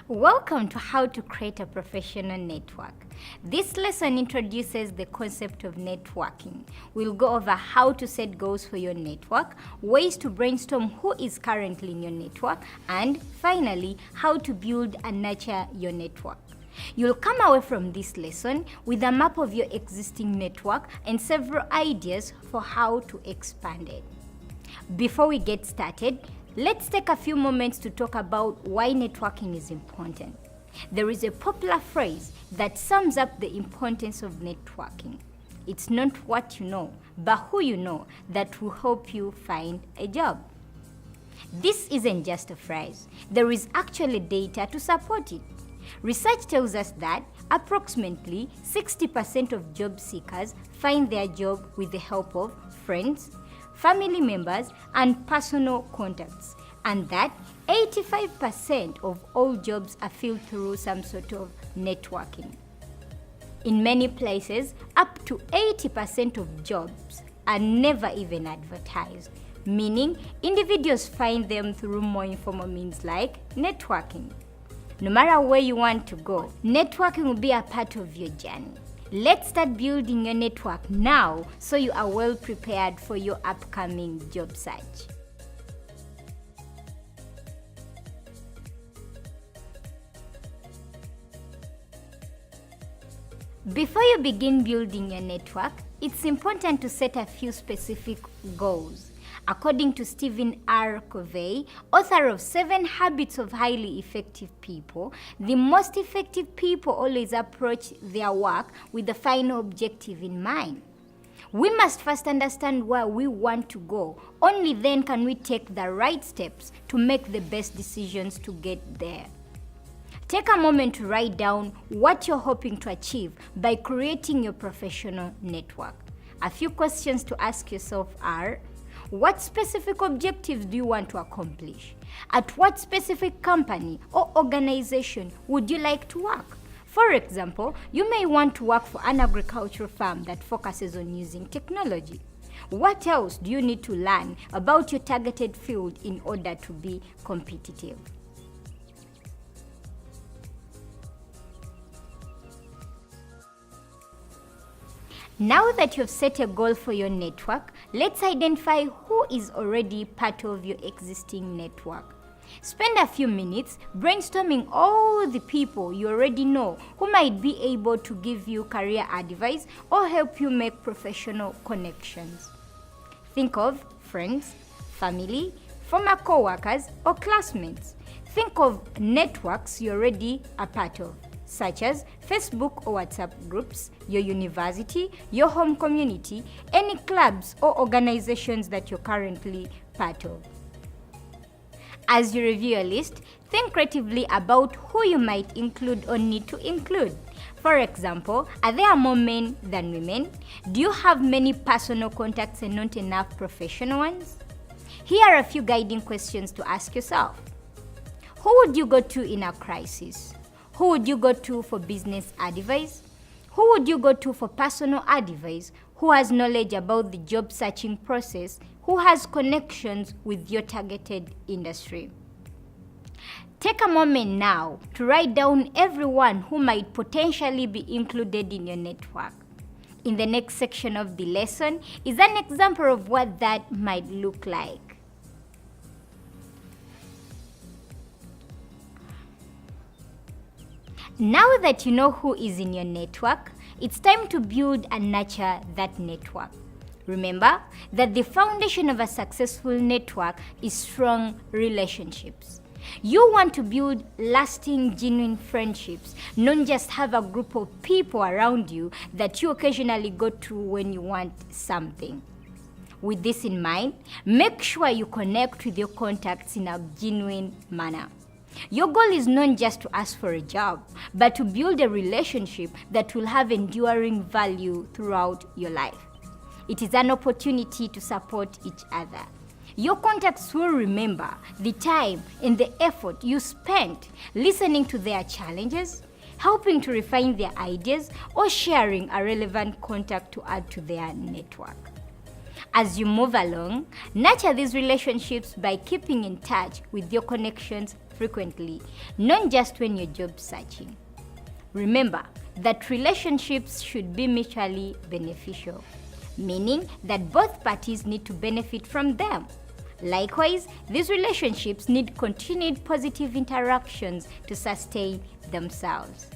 Welcome to How to Create a Professional Network. This lesson introduces the concept of networking. We'll go over how to set goals for your network, ways to brainstorm who is currently in your network, and finally, how to build and nurture your network. You'll come away from this lesson with a map of your existing network and several ideas for how to expand it. Before we get started, let's take a few moments to talk about why networking is important. There is a popular phrase that sums up the importance of networking. It's not what you know, but who you know that will help you find a job. This isn't just a phrase. There is actually data to support it. Research tells us that approximately 60% of job seekers find their job with the help of friends, family members, and personal contacts, and that 85% of all jobs are filled through some sort of networking. In many places, up to 80% of jobs are never even advertised, meaning individuals find them through more informal means like networking. No matter where you want to go, networking will be a part of your journey. Let's start building your network now so you are well prepared for your upcoming job search. Before you begin building your network, it's important to set a few specific goals. According to Stephen R. Covey, author of 7 Habits of Highly Effective People, the most effective people always approach their work with the final objective in mind. We must first understand where we want to go. Only then can we take the right steps to make the best decisions to get there. Take a moment to write down what you're hoping to achieve by creating your professional network. A few questions to ask yourself are: what specific objectives do you want to accomplish? At what specific company or organization would you like to work? For example, you may want to work for an agricultural firm that focuses on using technology. What else do you need to learn about your targeted field in order to be competitive? Now that you've set a goal for your network, let's identify who is already part of your existing network. Spend a few minutes brainstorming all the people you already know who might be able to give you career advice or help you make professional connections. Think of friends, family, former co-workers, or classmates. Think of networks you already are part of, such as Facebook or WhatsApp groups, your university, your home community, any clubs or organizations that you're currently part of. As you review your list, think creatively about who you might include or need to include. For example, are there more men than women? Do you have many personal contacts and not enough professional ones? Here are a few guiding questions to ask yourself. Who would you go to in a crisis? Who would you go to for business advice? Who would you go to for personal advice? Who has knowledge about the job searching process? Who has connections with your targeted industry? Take a moment now to write down everyone who might potentially be included in your network. In the next section of the lesson is an example of what that might look like. Now that you know who is in your network, it's time to build and nurture that network. Remember that the foundation of a successful network is strong relationships. You want to build lasting, genuine friendships, not just have a group of people around you that you occasionally go to when you want something. With this in mind, make sure you connect with your contacts in a genuine manner. Your goal is not just to ask for a job, but to build a relationship that will have enduring value throughout your life. It is an opportunity to support each other. Your contacts will remember the time and the effort you spent listening to their challenges, helping to refine their ideas, or sharing a relevant contact to add to their network. As you move along, nurture these relationships by keeping in touch with your connections frequently, not just when you're job searching. Remember that relationships should be mutually beneficial, meaning that both parties need to benefit from them. Likewise, these relationships need continued positive interactions to sustain themselves.